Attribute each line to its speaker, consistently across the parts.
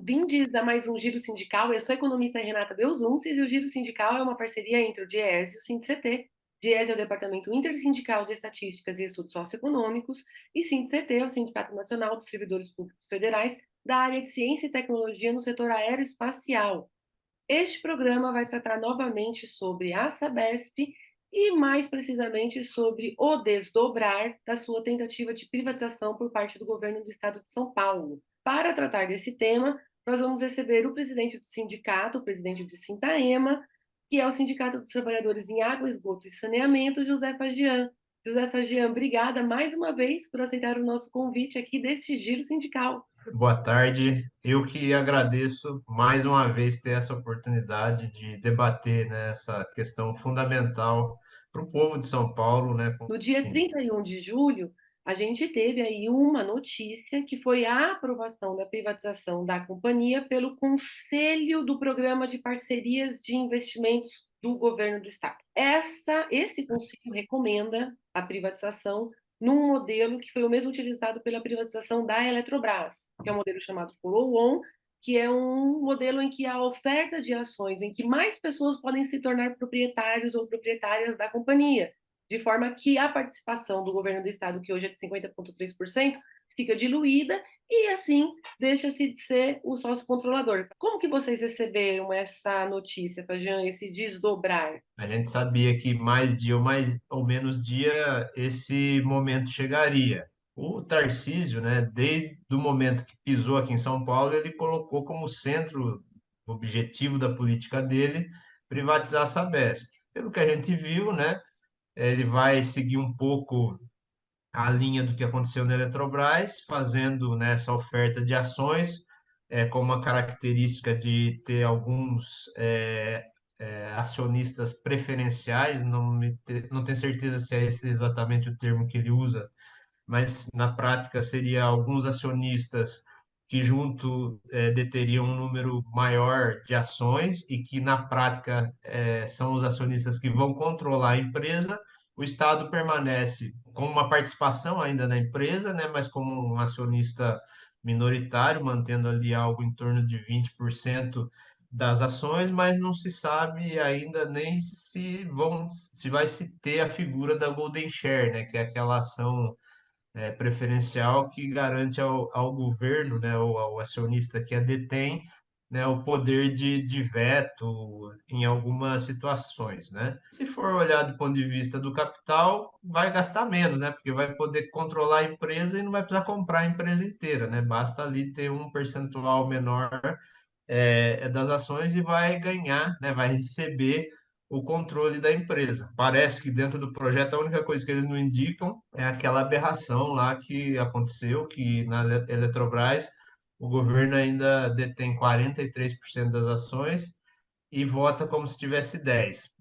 Speaker 1: Bem-vindos a mais um Giro Sindical. Eu sou a economista Renata Belzunces e o Giro Sindical é uma parceria entre o DIEESE e o SINDIC-CT. DIEESE é o Departamento Intersindical de Estatísticas e Estudos Socioeconômicos e SINDIC-CT é o Sindicato Nacional dos Servidores Públicos Federais da área de Ciência e Tecnologia no setor aeroespacial. Este programa vai tratar novamente sobre a Sabesp e, mais precisamente, sobre o desdobrar da sua tentativa de privatização por parte do governo do estado de São Paulo. Para tratar desse tema, nós vamos receber o presidente do sindicato, o presidente do Sintaema, que é o Sindicato dos Trabalhadores em Água, Esgoto e Saneamento, José Fagian. José Fagian, obrigada mais uma vez por aceitar o nosso convite aqui deste Giro Sindical.
Speaker 2: Boa tarde. Eu que agradeço mais uma vez ter essa oportunidade de debater, né, essa questão fundamental para o povo de São Paulo, né?
Speaker 1: No dia
Speaker 2: Enfim,
Speaker 1: 31 de julho, a gente teve aí uma notícia que foi a aprovação da privatização da companhia pelo Conselho do Programa de Parcerias de Investimentos do Governo do Estado. Esse conselho recomenda a privatização num modelo que foi o mesmo utilizado pela privatização da Eletrobras, que é um modelo chamado follow-on, que é um modelo em que a oferta de ações, em que mais pessoas podem se tornar proprietários ou proprietárias da companhia, de forma que a participação do governo do estado, que hoje é de 50,3%, fica diluída e, assim, deixa-se de ser o sócio controlador. Como que vocês receberam essa notícia, Fajan, esse desdobrar?
Speaker 2: a gente sabia que mais dia ou menos dia esse momento chegaria. O Tarcísio, né, desde o momento que pisou aqui em São Paulo, ele colocou como centro objetivo da política dele privatizar a Sabesp. Pelo que a gente viu, né, ele vai seguir um pouco a linha do que aconteceu na Eletrobras, fazendo, né, essa oferta de ações com uma característica de ter alguns acionistas preferenciais, não tenho certeza se é esse exatamente o termo que ele usa, mas na prática seria alguns acionistas que junto deteriam um número maior de ações e que na prática são os acionistas que vão controlar a empresa. O Estado permanece com uma participação ainda na empresa, né, mas como um acionista minoritário, mantendo ali algo em torno de 20% das ações, mas não se sabe ainda nem se vai se ter a figura da Golden Share, né, que é aquela ação preferencial que garante ao governo, né, ou ao acionista que a detém, né, o poder de veto em algumas situações, né? Se for olhar do ponto de vista do capital, vai gastar menos, né? Porque vai poder controlar a empresa e não vai precisar comprar a empresa inteira, né? Basta ali ter um percentual menor das ações e vai ganhar, né? Vai receber o controle da empresa. Parece que dentro do projeto a única coisa que eles não indicam é aquela aberração lá que aconteceu, que na Eletrobras o governo ainda detém 43% das ações e vota como se tivesse 10.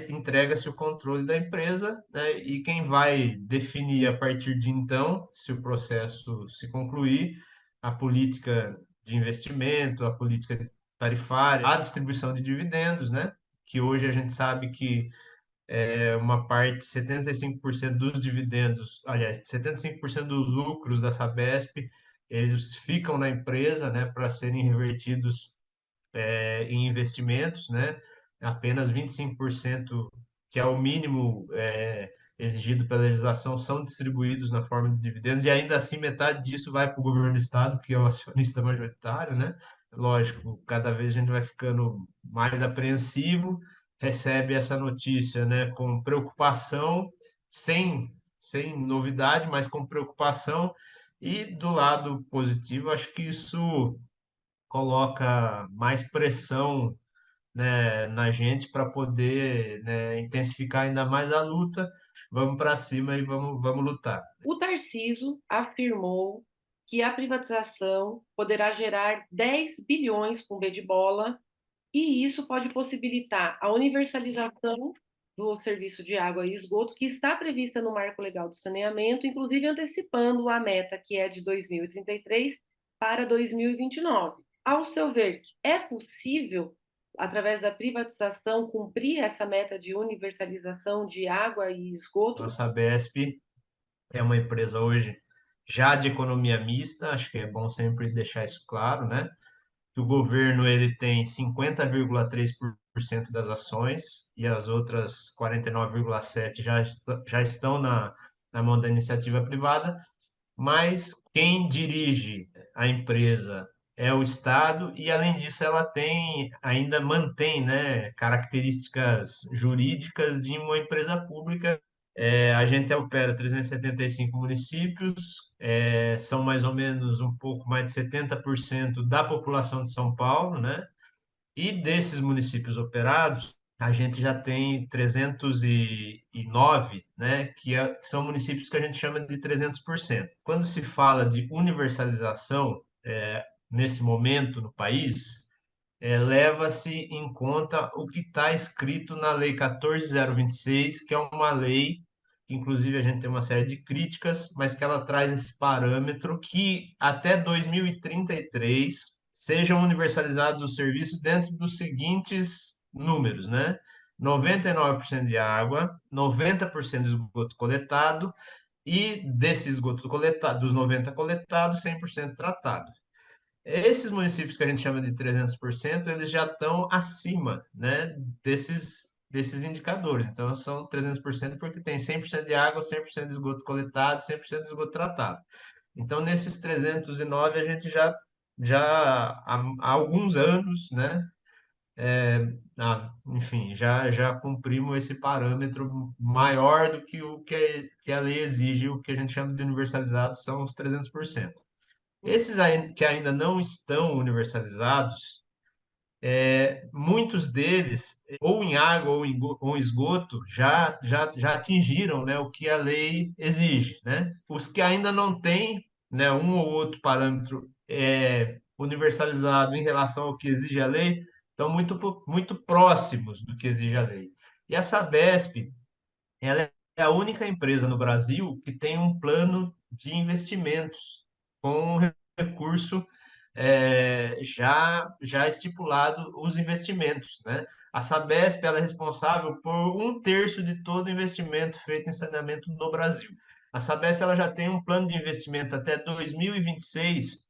Speaker 2: Entrega-se o controle da empresa, né, e quem vai definir a partir de então, se o processo se concluir, a política de investimento, a política tarifária, a distribuição de dividendos, né? Que hoje a gente sabe que uma parte, 75% dos dividendos, aliás, 75% dos lucros da Sabesp, eles ficam na empresa, né, para serem revertidos em investimentos, né? Apenas 25%, que é o mínimo exigido pela legislação, são distribuídos na forma de dividendos, e ainda assim metade disso vai para o governo do estado, que é o acionista majoritário, né? Lógico, cada vez a gente vai ficando mais apreensivo, recebe essa notícia, né, com preocupação, sem novidade, mas com preocupação, e do lado positivo, acho que isso coloca mais pressão, né, na gente para poder, né, intensificar ainda mais a luta. Vamos para cima e vamos lutar.
Speaker 1: O Tarciso afirmou que a privatização poderá gerar 10 bilhões com B de bola e isso pode possibilitar a universalização do serviço de água e esgoto, que está prevista no Marco Legal do Saneamento, inclusive antecipando a meta, que é de 2033 para 2029. Ao seu ver, é possível, através da privatização, cumprir essa meta de universalização de água e esgoto?
Speaker 2: A Sabesp é uma empresa hoje já de economia mista, acho que é bom sempre deixar isso claro, né? que o governo ele tem 50,3% das ações e as outras 49,7% já estão na mão da iniciativa privada, mas quem dirige a empresa é o Estado e, além disso, ela ainda mantém, né, características jurídicas de uma empresa pública. A gente opera 375 municípios, são mais ou menos um pouco mais de 70% da população de São Paulo, né? E desses municípios operados, a gente já tem 309, né, que são municípios que a gente chama de 300%. Quando se fala de universalização, nesse momento no país, leva-se em conta o que está escrito na Lei 14.026, que é uma lei que, inclusive, a gente tem uma série de críticas, mas que ela traz esse parâmetro que até 2033 sejam universalizados os serviços dentro dos seguintes números, né? 99% de água, 90% de esgoto coletado e desse esgoto coletado, dos 90 coletados, 100% tratado. Esses municípios que a gente chama de 300%, eles já estão acima, né, desses indicadores. Então, são 300% porque tem 100% de água, 100% de esgoto coletado, 100% de esgoto tratado. Então, nesses 309, a gente já há alguns anos, né, enfim, já cumprimos esse parâmetro maior do que que a lei exige, o que a gente chama de universalizado são os 300%. Esses que ainda não estão universalizados, muitos deles, ou em água ou em esgoto, já atingiram, né, o que a lei exige, né? Os que ainda não têm, né, um ou outro parâmetro universalizado em relação ao que exige a lei, estão muito próximos do que exige a lei. E a Sabesp, ela é a única empresa no Brasil que tem um plano de investimentos com recurso já estipulado os investimentos, né? A Sabesp ela é responsável por um terço de todo o investimento feito em saneamento no Brasil. A Sabesp ela já tem um plano de investimento até 2026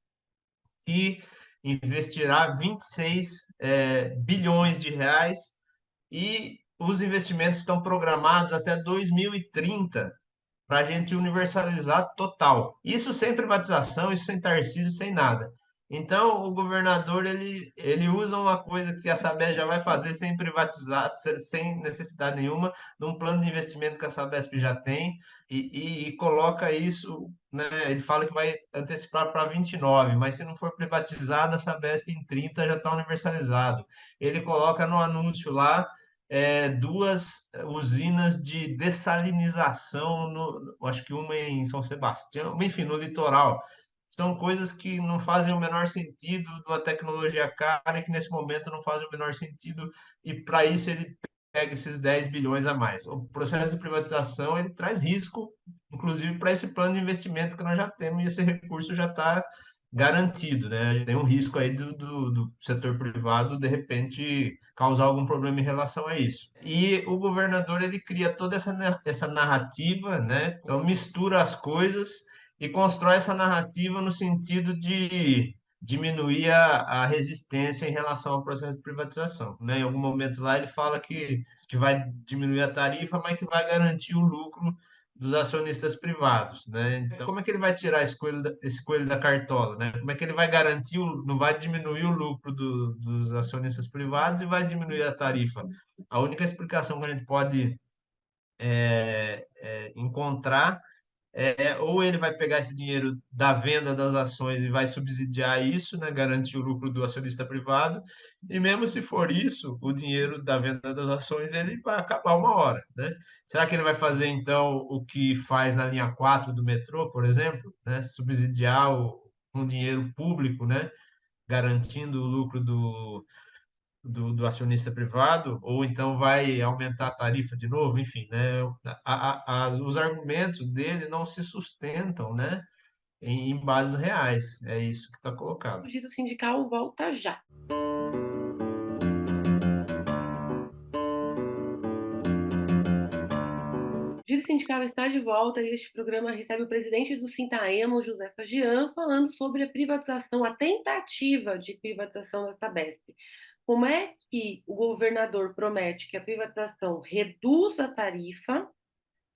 Speaker 2: que investirá 26 bilhões de reais e os investimentos estão programados até 2030 para a gente universalizar total. Isso sem privatização, isso sem Tarcísio, sem nada. Então, o governador ele usa uma coisa que a Sabesp já vai fazer sem privatizar, sem necessidade nenhuma, num plano de investimento que a Sabesp já tem, e coloca isso, né? Ele fala que vai antecipar para 29, mas se não for privatizada, a Sabesp em 30 já está universalizado. Ele coloca no anúncio lá duas usinas de dessalinização, acho que uma em São Sebastião, enfim, no litoral. São coisas que não fazem o menor sentido numa tecnologia cara e que nesse momento não fazem o menor sentido, e para isso ele pega esses 10 bilhões a mais. O processo de privatização ele traz risco, inclusive para esse plano de investimento que nós já temos, e esse recurso já está garantido, né? A gente tem um risco aí do setor privado, de repente, causar algum problema em relação a isso. E o governador, ele cria toda essa narrativa, né? Então, mistura as coisas e constrói essa narrativa no sentido de diminuir a resistência em relação ao processo de privatização, né? Em algum momento lá ele fala que vai diminuir a tarifa, mas que vai garantir o lucro dos acionistas privados, né? Então, como é que ele vai tirar esse coelho da cartola, né? Como é que ele vai garantir, não vai diminuir o lucro dos acionistas privados e vai diminuir a tarifa? A única explicação que a gente pode encontrar ou ele vai pegar esse dinheiro da venda das ações e vai subsidiar isso, né, garantir o lucro do acionista privado, e mesmo se for isso, o dinheiro da venda das ações ele vai acabar uma hora, né? Será que ele vai fazer então o que faz na linha 4 do metrô, por exemplo, né, subsidiar com dinheiro público, né, garantindo o lucro do acionista privado, ou então vai aumentar a tarifa de novo, enfim, né? Os argumentos dele não se sustentam, né, em bases reais. É isso que está colocado.
Speaker 1: O Giro Sindical volta já. Giro Sindical está de volta e este programa recebe o presidente do Sintaemo, José Fagian, falando sobre a privatização, a tentativa de privatização da Sabesp. Como é que o governador promete que a privatização reduz a tarifa,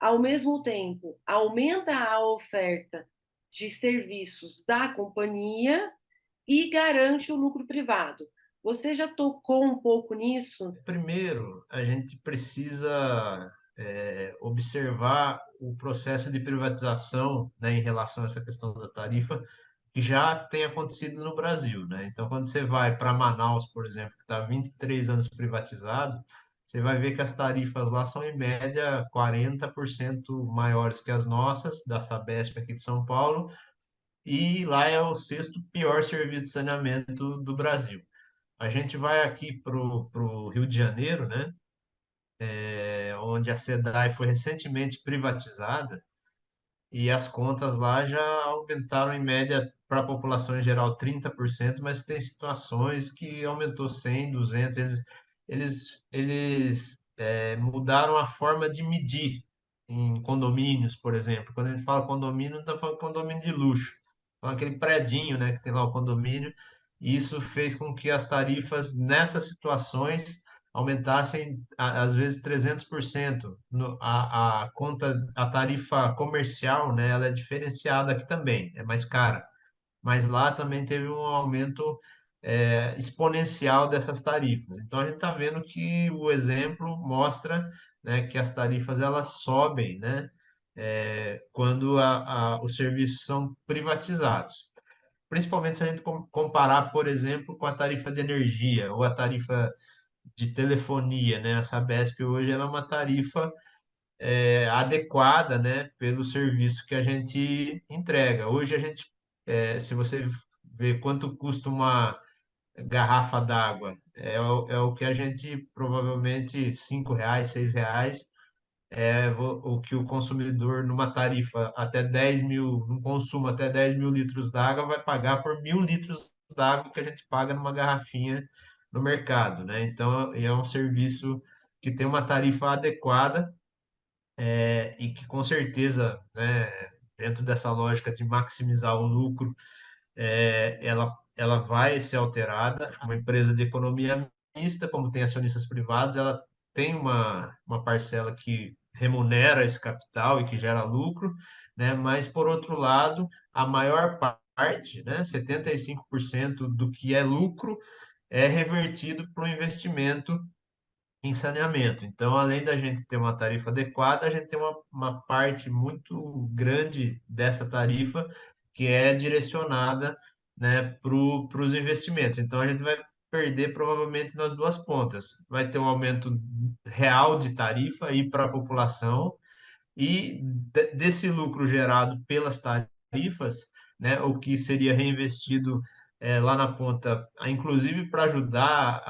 Speaker 1: ao mesmo tempo aumenta a oferta de serviços da companhia e garante o lucro privado? Você já tocou um pouco nisso?
Speaker 2: Primeiro, a gente precisa observar o processo de privatização, né, em relação a essa questão da tarifa, que já tem acontecido no Brasil, né? Então, quando você vai para Manaus, por exemplo, que está há 23 anos privatizado, você vai ver que as tarifas lá são, em média, 40% maiores que as nossas, da Sabesp aqui de São Paulo, e lá é o sexto pior serviço de saneamento do Brasil. A gente vai aqui para o Rio de Janeiro, né? Onde a SEDAI foi recentemente privatizada, e as contas lá já aumentaram em média para a população em geral 30%, mas tem situações que aumentou 100, 200. Eles mudaram a forma de medir em condomínios, por exemplo. Quando a gente fala condomínio, não está falando condomínio de luxo. Então, aquele predinho, né, que tem lá o condomínio. E isso fez com que as tarifas nessas situações aumentassem às vezes 300%. A conta, a tarifa comercial, né, ela é diferenciada aqui também, é mais cara, mas lá também teve um aumento exponencial dessas tarifas. Então a gente está vendo que o exemplo mostra, né, que as tarifas elas sobem, né, quando os serviços são privatizados. Principalmente se a gente comparar, por exemplo, com a tarifa de energia ou a tarifa de telefonia, né? A Sabesp hoje ela é uma tarifa adequada, né, pelo serviço que a gente entrega. Hoje a gente, se você ver quanto custa uma garrafa d'água, é o que a gente provavelmente R$ 5, R$ 6, o que o consumidor numa tarifa até 10 mil, num consumo até 10 mil litros d'água, vai pagar por 1.000 litros d'água que a gente paga numa garrafinha no mercado, né? Então, é um serviço que tem uma tarifa adequada, e que com certeza, né, dentro dessa lógica de maximizar o lucro, ela vai ser alterada. Uma empresa de economia mista, como tem acionistas privados, ela tem uma parcela que remunera esse capital e que gera lucro, né? Mas, por outro lado, a maior parte, né, 75% do que é lucro, é revertido para o investimento em saneamento. Então, além da gente ter uma tarifa adequada, a gente tem uma parte muito grande dessa tarifa que é direcionada, né, para os investimentos. Então, a gente vai perder provavelmente nas duas pontas. Vai ter um aumento real de tarifa aí para a população, e desse lucro gerado pelas tarifas, né, o que seria reinvestido lá na ponta, inclusive para ajudar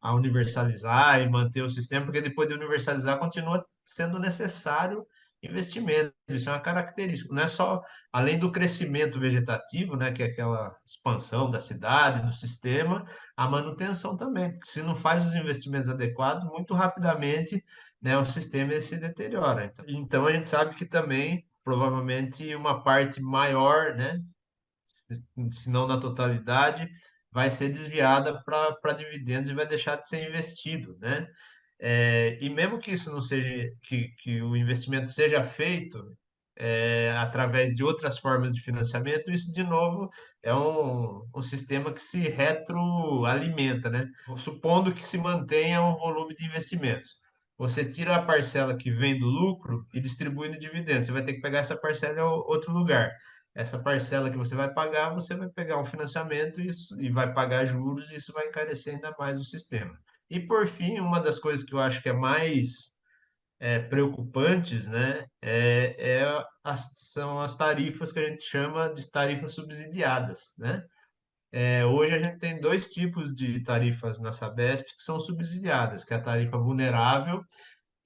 Speaker 2: a universalizar e manter o sistema, porque depois de universalizar continua sendo necessário investimento. Isso é uma característica. Não é só, além do crescimento vegetativo, né, que é aquela expansão da cidade, do sistema, a manutenção também, porque se não faz os investimentos adequados, muito rapidamente, né, o sistema ele se deteriora. Então a gente sabe que também, provavelmente, uma parte maior, né, se não na totalidade, vai ser desviada para dividendos e vai deixar de ser investido, né? E mesmo que isso não seja, que o investimento seja feito através de outras formas de financiamento, isso de novo é um sistema que se retroalimenta, né? Supondo que se mantenha um volume de investimentos. Você tira a parcela que vem do lucro e distribui no dividendo. Você vai ter que pegar essa parcela em outro lugar. Essa parcela que você vai pagar, você vai pegar um financiamento e vai pagar juros, e isso vai encarecer ainda mais o sistema. E por fim, uma das coisas que eu acho que é mais preocupantes, né, são as tarifas que a gente chama de tarifas subsidiadas, né? Hoje a gente tem dois tipos de tarifas na Sabesp que são subsidiadas, que é a tarifa vulnerável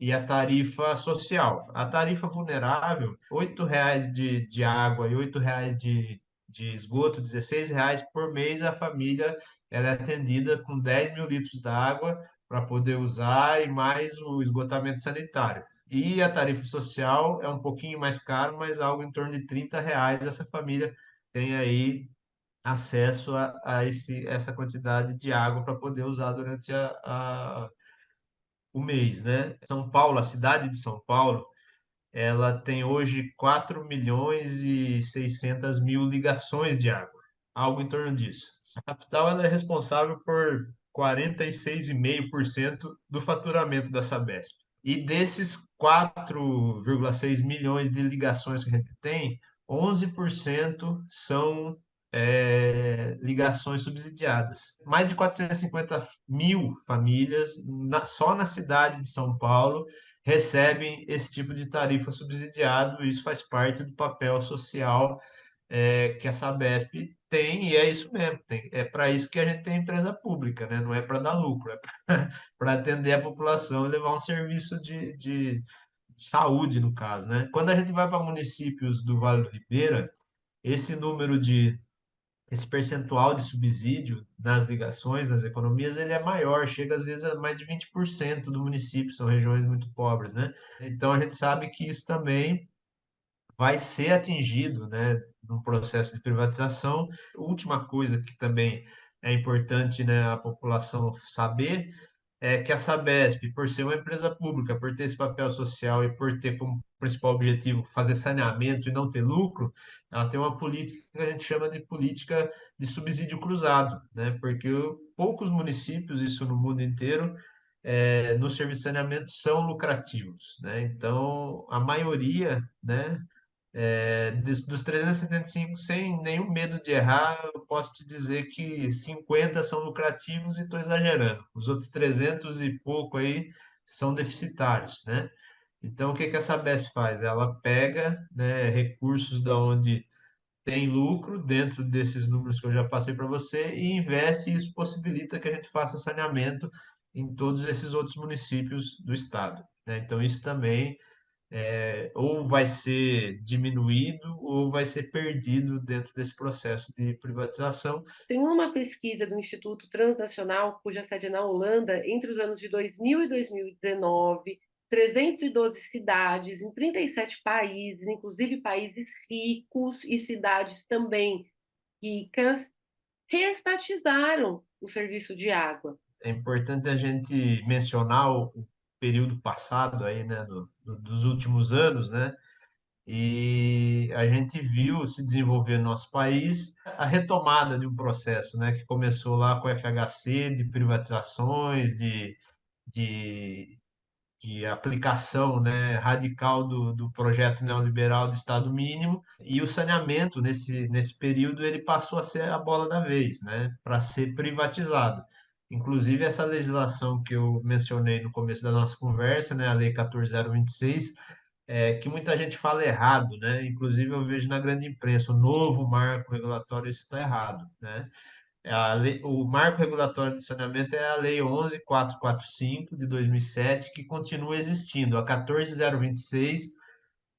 Speaker 2: e a tarifa social. A tarifa vulnerável, R$ 8 de água e R$ 8 de esgoto, R$ 16 por mês, a família ela é atendida com 10 mil litros d'água para poder usar e mais o esgotamento sanitário. E a tarifa social é um pouquinho mais caro, mas algo em torno de R$ 30 essa família tem aí acesso essa quantidade de água para poder usar durante o mês, né? São Paulo, a cidade de São Paulo, ela tem hoje 4.600.000 ligações de água, algo em torno disso. A capital ela é responsável por 46,5% do faturamento da Sabesp. E desses 4,6 milhões de ligações que a gente tem, 11% são ligações subsidiadas. Mais de 450.000 famílias, só na cidade de São Paulo, recebem esse tipo de tarifa subsidiado. Isso faz parte do papel social que a Sabesp tem, e é isso mesmo. É para isso que a gente tem empresa pública, né? Não é para dar lucro, é para atender a população e levar um serviço de saúde, no caso, né? Quando a gente vai para municípios do Vale do Ribeira, esse número de esse percentual de subsídio nas ligações, nas economias, ele é maior, chega às vezes a mais de 20% do município, são regiões muito pobres, né? Então a gente sabe que isso também vai ser atingido, né, no processo de privatização. Última coisa que também é importante, né, a população saber é que a Sabesp, por ser uma empresa pública, por ter esse papel social e por ter como principal objetivo fazer saneamento e não ter lucro, ela tem uma política que a gente chama de política de subsídio cruzado, né? Porque poucos municípios, isso no mundo inteiro, no serviço de saneamento são lucrativos, né? Então, a maioria, né, dos 375, sem nenhum medo de errar, eu posso te dizer que 50 são lucrativos e estou exagerando. Os outros 300 e pouco aí são deficitários, né? Então, o que que a Sabesp faz? Ela pega, né, recursos da onde tem lucro dentro desses números que eu já passei para você e investe, e isso possibilita que a gente faça saneamento em todos esses outros municípios do estado, né? Então, isso também ou vai ser diminuído ou vai ser perdido dentro desse processo de privatização.
Speaker 1: Segundo uma pesquisa do Instituto Transnacional, cuja sede é na Holanda, entre os anos de 2000 e 2019, 312 cidades em 37 países, inclusive países ricos e cidades também ricas, reestatizaram o serviço de água.
Speaker 2: É importante a gente mencionar o período passado aí, né, dos últimos anos, né? E a gente viu se desenvolver no nosso país a retomada de um processo, né, que começou lá com o FHC, de privatizações, de de aplicação, né, radical do projeto neoliberal do Estado mínimo, e o saneamento nesse período ele passou a ser a bola da vez, né, para ser privatizado. Inclusive essa legislação que eu mencionei no começo da nossa conversa, né, a Lei 14.026, que muita gente fala errado, né? Inclusive eu vejo na grande imprensa o novo marco regulatório, isso está errado, né? O marco regulatório de saneamento é a Lei 11.445 de 2007, que continua existindo. A 14.026,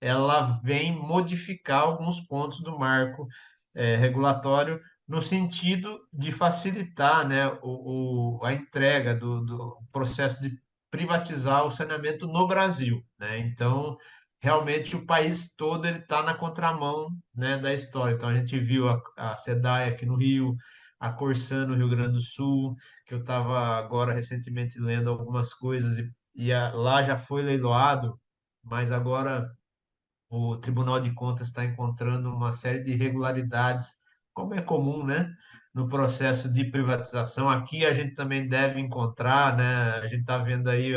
Speaker 2: ela vem modificar alguns pontos do marco regulatório no sentido de facilitar, né, a entrega do processo de privatizar o saneamento no Brasil, né? Então, realmente o país todo ele está na contramão, né, da história. Então, a gente viu a SEDAI aqui no Rio, a Corsan no Rio Grande do Sul, que eu estava agora recentemente lendo algumas coisas lá já foi leiloado, mas agora o Tribunal de Contas está encontrando uma série de irregularidades, como é comum, né, no processo de privatização. Aqui a gente também deve encontrar, né, a gente está vendo aí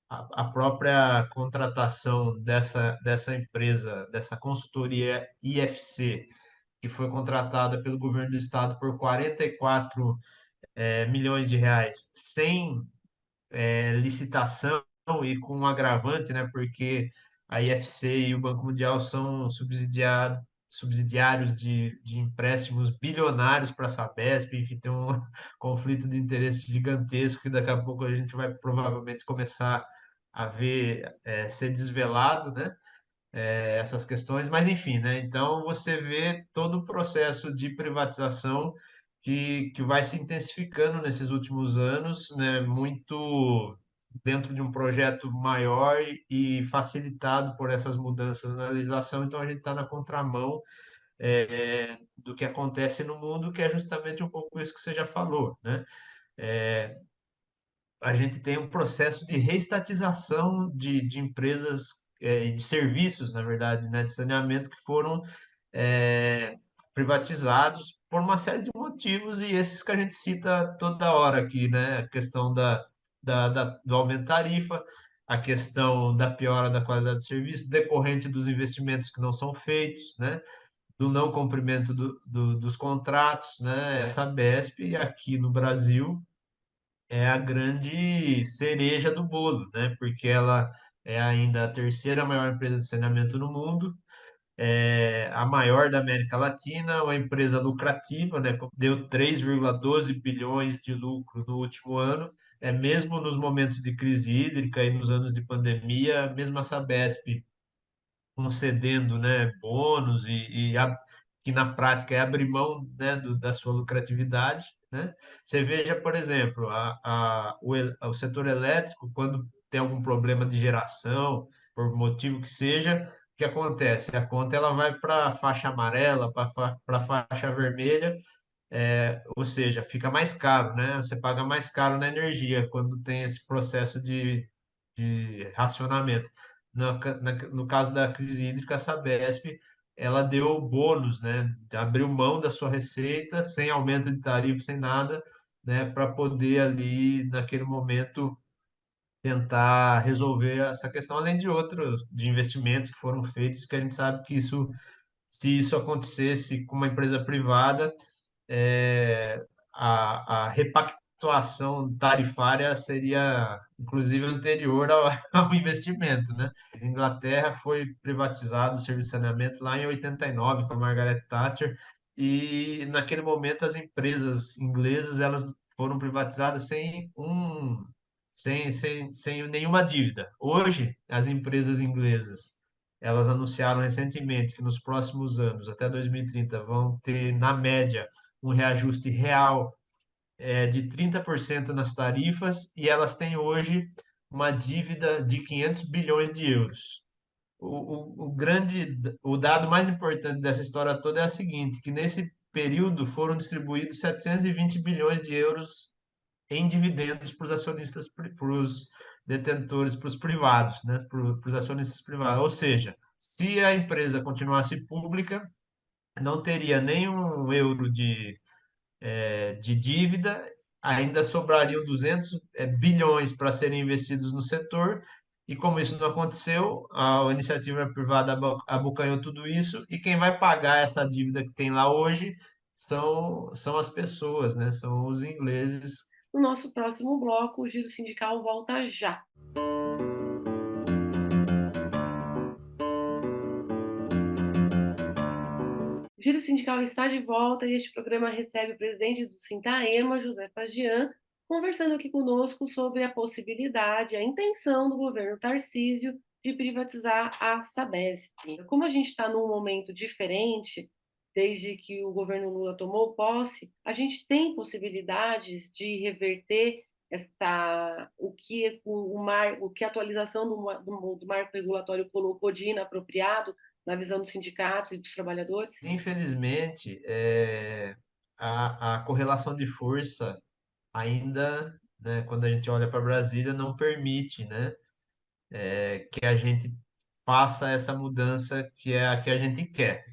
Speaker 2: a própria contratação dessa empresa, dessa consultoria IFC, que foi contratada pelo governo do estado por 44 milhões de reais, sem licitação e com um agravante, né? Porque a IFC e o Banco Mundial são subsidiários de empréstimos bilionários para a Sabesp, enfim, tem um conflito de interesse gigantesco que daqui a pouco a gente vai provavelmente começar a ver ser desvelado, né? Essas questões, mas enfim, né? Então você vê todo o processo de privatização que vai se intensificando nesses últimos anos, né? Muito dentro de um projeto maior e facilitado por essas mudanças na legislação. Então, a gente está na contramão do que acontece no mundo, que é justamente um pouco isso que você já falou, né? A gente tem um processo de reestatização de empresas e de serviços, na verdade, né, de saneamento que foram é, privatizados por uma série de motivos e esses que a gente cita toda hora aqui, né? A questão do aumento da tarifa, a questão da piora da qualidade do serviço decorrente dos investimentos que não são feitos, né? Do não cumprimento dos contratos, né? Essa Sabesp aqui no Brasil é a grande cereja do bolo, né? Porque ela é ainda a terceira maior empresa de saneamento no mundo, é a maior da América Latina, uma empresa lucrativa, né? Deu 3,12 bilhões de lucro no último ano. Mesmo nos momentos de crise hídrica e nos anos de pandemia, mesmo a Sabesp concedendo, né, bônus que na prática é abrir mão, né, da sua lucratividade, né? Você veja, por exemplo, o setor elétrico, quando tem algum problema de geração, por motivo que seja, o que acontece? A conta ela vai para a faixa amarela, para a faixa vermelha, ou seja, fica mais caro, né? Você paga mais caro na energia quando tem esse processo de racionamento. No caso da crise hídrica, a Sabesp, ela deu bônus, né? Abriu mão da sua receita, sem aumento de tarifa, sem nada, né? Para poder ali, naquele momento, tentar resolver essa questão, além de outros, de investimentos que foram feitos, que a gente sabe que isso, se isso acontecesse com uma empresa privada, a repactuação tarifária seria, inclusive, anterior ao investimento, né? A Inglaterra foi privatizado o serviço de saneamento lá em 89 com a Margaret Thatcher e naquele momento as empresas inglesas elas foram privatizadas sem nenhuma dívida. Hoje, as empresas inglesas elas anunciaram recentemente que nos próximos anos, até 2030, vão ter, na média, um reajuste real de 30% nas tarifas e elas têm hoje uma dívida de 500 bilhões de euros. O dado mais importante dessa história toda é o seguinte, que nesse período foram distribuídos 720 bilhões de euros em dividendos para os acionistas, para os detentores, para os privados, né? Para os acionistas privados. Ou seja, se a empresa continuasse pública, não teria nenhum euro de dívida, ainda sobrariam 200 bilhões para serem investidos no setor, e como isso não aconteceu, a iniciativa privada abocanhou tudo isso, e quem vai pagar essa dívida que tem lá hoje são as pessoas, né? São os ingleses.
Speaker 1: No nosso próximo bloco, o Giro Sindical volta já. O Giro Sindical está de volta e este programa recebe o presidente do Sintaema, José Pagian, conversando aqui conosco sobre a possibilidade, a intenção do governo Tarcísio de privatizar a Sabesp. Como a gente está num momento diferente, desde que o governo Lula tomou posse, a gente tem possibilidades de reverter o que a atualização do marco regulatório colocou de inapropriado na visão dos sindicatos e dos trabalhadores?
Speaker 2: Infelizmente, a correlação de força ainda, né, quando a gente olha para Brasília, não permite, né, que a gente faça essa mudança que é a que a gente quer.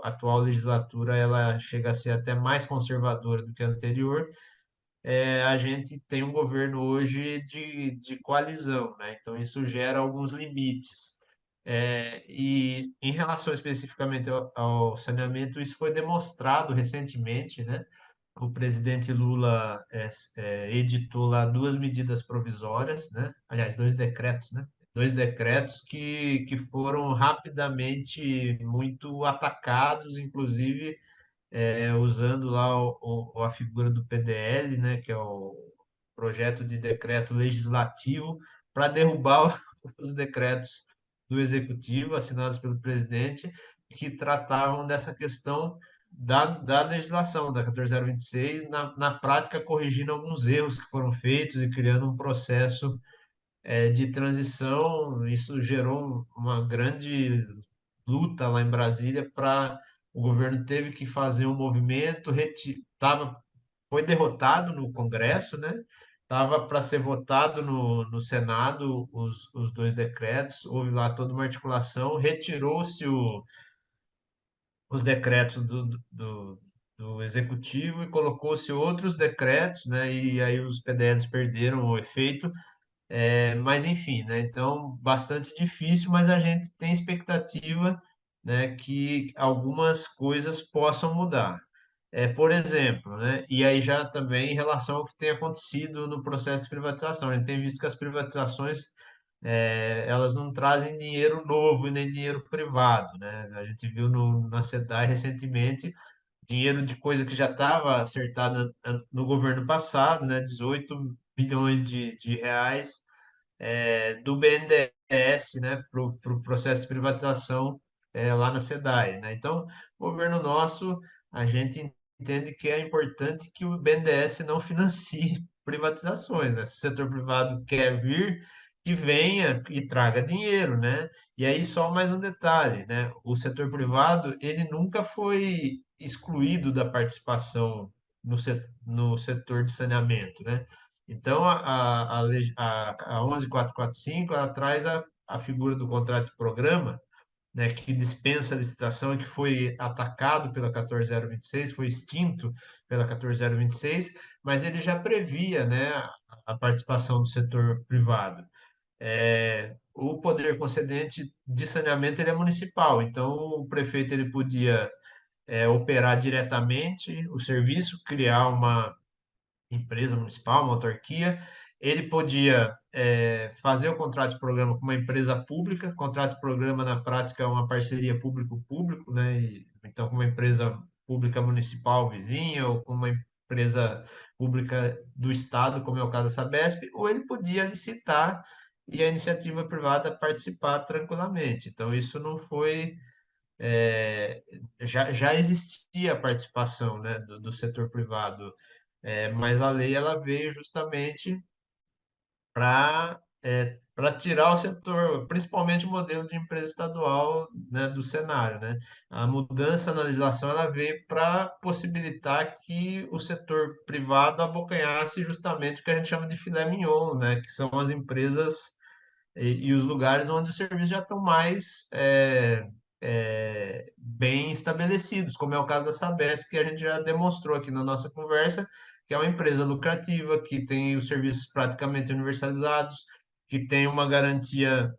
Speaker 2: A atual legislatura ela chega a ser até mais conservadora do que a anterior. A gente tem um governo hoje de coalizão, né? Então isso gera alguns limites. E em relação especificamente ao saneamento, isso foi demonstrado recentemente, né? O presidente Lula editou lá duas medidas provisórias, né? Aliás, dois decretos, né? Dois decretos que foram rapidamente muito atacados, inclusive usando lá a figura do PDL, né, que é o projeto de decreto legislativo, para derrubar os decretos do executivo assinados pelo presidente, que tratavam dessa questão da legislação da 14026, na prática corrigindo alguns erros que foram feitos e criando um processo de transição. Isso gerou uma grande luta lá em Brasília para o governo teve que fazer um movimento, foi derrotado no Congresso, né? Estava para ser votado no Senado os dois decretos, houve lá toda uma articulação, retirou-se os decretos do Executivo e colocou-se outros decretos, né? E aí os PDLs perderam o efeito, mas enfim, né? Então, bastante difícil, mas a gente tem expectativa, né, que algumas coisas possam mudar. Por exemplo, né, e aí já também em relação ao que tem acontecido no processo de privatização, a gente tem visto que as privatizações elas não trazem dinheiro novo e nem dinheiro privado, né? A gente viu na SEDAI recentemente dinheiro de coisa que já estava acertada no governo passado, né? 18 bilhões de reais do BNDES, né, para o processo de privatização lá na SEDAI, né? Então, o governo nosso, a gente entende que é importante que o BNDES não financie privatizações, né? Se o setor privado quer vir, que venha e traga dinheiro, né? E aí só mais um detalhe, né? O setor privado, ele nunca foi excluído da participação no setor de saneamento, né? Então, a 11445 ela traz a figura do contrato de programa, né, que dispensa a licitação e que foi atacado pela 14026, foi extinto pela 14026, mas ele já previa, né, a participação do setor privado. O poder concedente de saneamento ele é municipal, então o prefeito ele podia operar diretamente o serviço, criar uma empresa municipal, uma autarquia, ele podia fazer o contrato de programa com uma empresa pública. Contrato de programa, na prática, é uma parceria público-público, né? Então, com uma empresa pública municipal vizinha ou com uma empresa pública do Estado, como é o caso da Sabesp, ou ele podia licitar e a iniciativa privada participar tranquilamente. Então, isso não foi. Já existia a participação, né, do setor privado, mas a lei ela veio justamente para tirar o setor, principalmente o modelo de empresa estadual, né, do cenário, né? A mudança na legislação ela veio para possibilitar que o setor privado abocanhasse justamente o que a gente chama de filé mignon, né? Que são as empresas e os lugares onde os serviços já estão mais bem estabelecidos, como é o caso da Sabesp, que a gente já demonstrou aqui na nossa conversa, que é uma empresa lucrativa, que tem os serviços praticamente universalizados, que tem uma garantia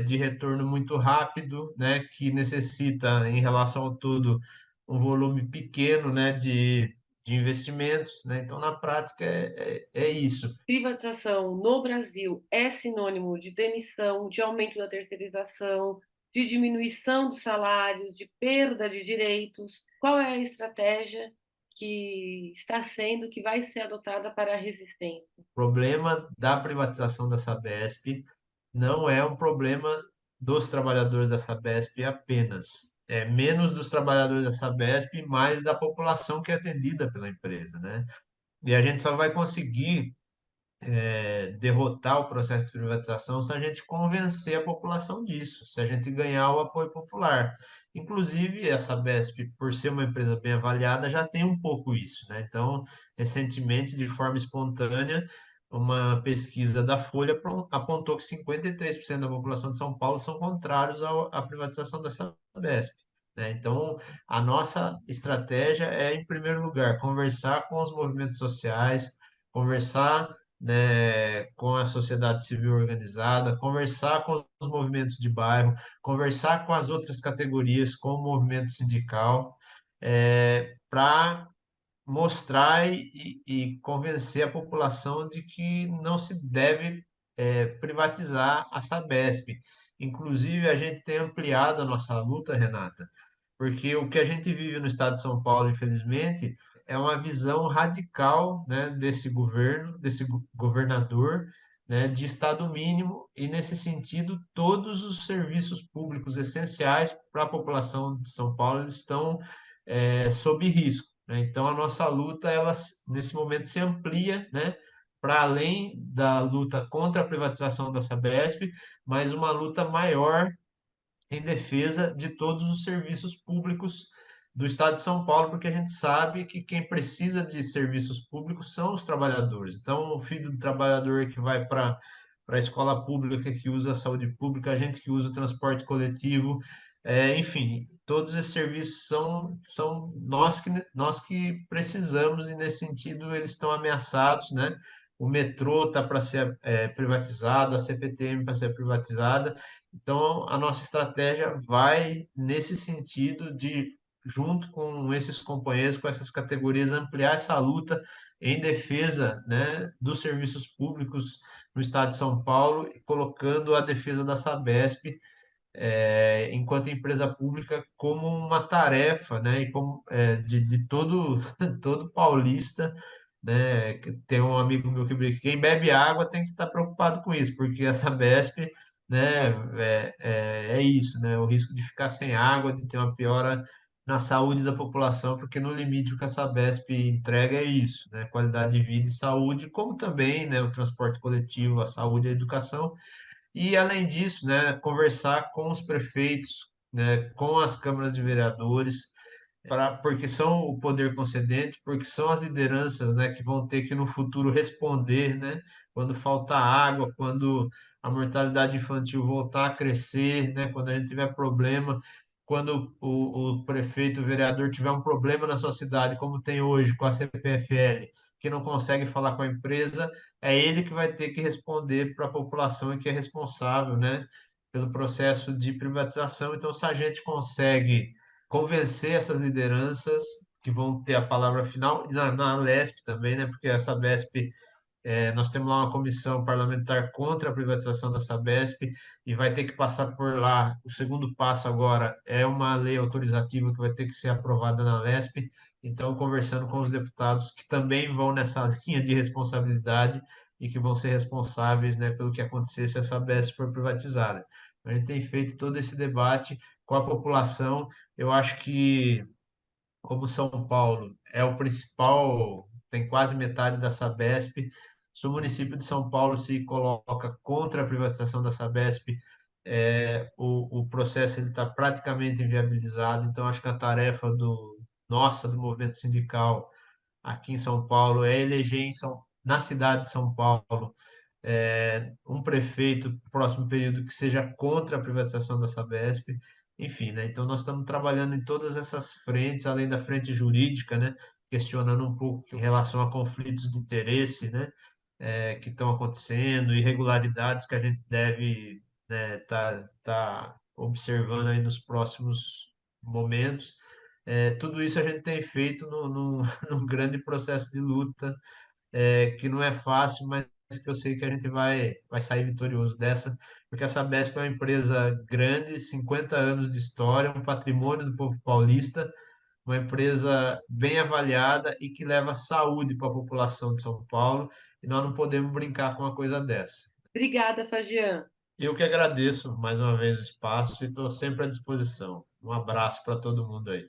Speaker 2: de retorno muito rápido, né, que necessita, em relação ao todo, um volume pequeno, né, de investimentos, né? Então, na prática, é isso.
Speaker 1: Privatização no Brasil é sinônimo de demissão, de aumento da terceirização, de diminuição dos salários, de perda de direitos. Qual é a estratégia que está sendo, que vai ser adotada para a resistência?
Speaker 2: O problema da privatização da Sabesp não é um problema dos trabalhadores da Sabesp apenas. É menos dos trabalhadores da Sabesp e mais da população que é atendida pela empresa, né? E a gente só vai conseguir derrotar o processo de privatização se a gente convencer a população disso, se a gente ganhar o apoio popular. Inclusive, a Sabesp, por ser uma empresa bem avaliada, já tem um pouco isso, né? Então, recentemente, de forma espontânea, uma pesquisa da Folha apontou que 53% da população de São Paulo são contrários à privatização da Sabesp, né? Então, a nossa estratégia é, em primeiro lugar, conversar com os movimentos sociais, conversar, né, com a sociedade civil organizada, conversar com os movimentos de bairro, conversar com as outras categorias, com o movimento sindical, para mostrar e convencer a população de que não se deve privatizar a Sabesp. Inclusive, a gente tem ampliado a nossa luta, Renata, porque o que a gente vive no estado de São Paulo, infelizmente, é uma visão radical, né, desse governo, desse governador, né, de estado mínimo, e nesse sentido, todos os serviços públicos essenciais para a população de São Paulo eles estão sob risco, né? Então, a nossa luta, ela, nesse momento, se amplia, né, para além da luta contra a privatização da Sabesp, mas uma luta maior em defesa de todos os serviços públicos do Estado de São Paulo, porque a gente sabe que quem precisa de serviços públicos são os trabalhadores. Então, o filho do trabalhador que vai para a escola pública, que usa a saúde pública, a gente que usa o transporte coletivo, enfim, todos esses serviços são nós que precisamos, e nesse sentido eles estão ameaçados, né? O metrô está para ser privatizado, a CPTM para ser privatizada, então, a nossa estratégia vai nesse sentido de, junto com esses companheiros, com essas categorias, ampliar essa luta em defesa, né, dos serviços públicos no estado de São Paulo, e colocando a defesa da Sabesp enquanto empresa pública como uma tarefa, né, e como, de todo, todo paulista, né, que tem um amigo meu que brinca, quem bebe água tem que estar preocupado com isso, porque a Sabesp, né, é isso, né, o risco de ficar sem água, de ter uma piora na saúde da população, porque no limite o que a Sabesp entrega é isso, né, qualidade de vida e saúde, como também, né, o transporte coletivo, a saúde e a educação, e, além disso, né, conversar com os prefeitos, né, com as câmaras de vereadores, porque são o poder concedente, porque são as lideranças, né, que vão ter que no futuro responder, né, quando faltar água, quando a mortalidade infantil voltar a crescer, né, quando a gente tiver problema, quando o prefeito, o vereador tiver um problema na sua cidade, como tem hoje com a CPFL, que não consegue falar com a empresa, é ele que vai ter que responder para a população e que é responsável, né, pelo processo de privatização. Então, se a gente consegue convencer essas lideranças que vão ter a palavra final, e na Lesp também, né, porque a Sabesp, nós temos lá uma comissão parlamentar contra a privatização da Sabesp e vai ter que passar por lá. O segundo passo agora é uma lei autorizativa que vai ter que ser aprovada na Lesp. Então, conversando com os deputados que também vão nessa linha de responsabilidade e que vão ser responsáveis, né, pelo que acontecer se a Sabesp for privatizada. A gente tem feito todo esse debate com a população. Eu acho que, como São Paulo é o principal, tem quase metade da Sabesp, se o município de São Paulo se coloca contra a privatização da Sabesp, o processo ele está praticamente inviabilizado. Então, acho que a tarefa do movimento sindical aqui em São Paulo é eleger na cidade de São Paulo um prefeito no próximo período que seja contra a privatização da Sabesp, enfim, né? Então nós estamos trabalhando em todas essas frentes, além da frente jurídica, né? Questionando um pouco em relação a conflitos de interesse, né? Que estão acontecendo, irregularidades que a gente deve, né, tá observando aí nos próximos momentos. Tudo isso a gente tem feito num grande processo de luta, que não é fácil, mas que eu sei que a gente vai sair vitorioso dessa, porque a Sabesp é uma empresa grande, 50 anos de história, um patrimônio do povo paulista, uma empresa bem avaliada e que leva saúde para a população de São Paulo, e nós não podemos brincar com uma coisa dessa.
Speaker 1: Obrigada, Fagian.
Speaker 2: Eu que agradeço mais uma vez o espaço e estou sempre à disposição. Um abraço para todo mundo aí.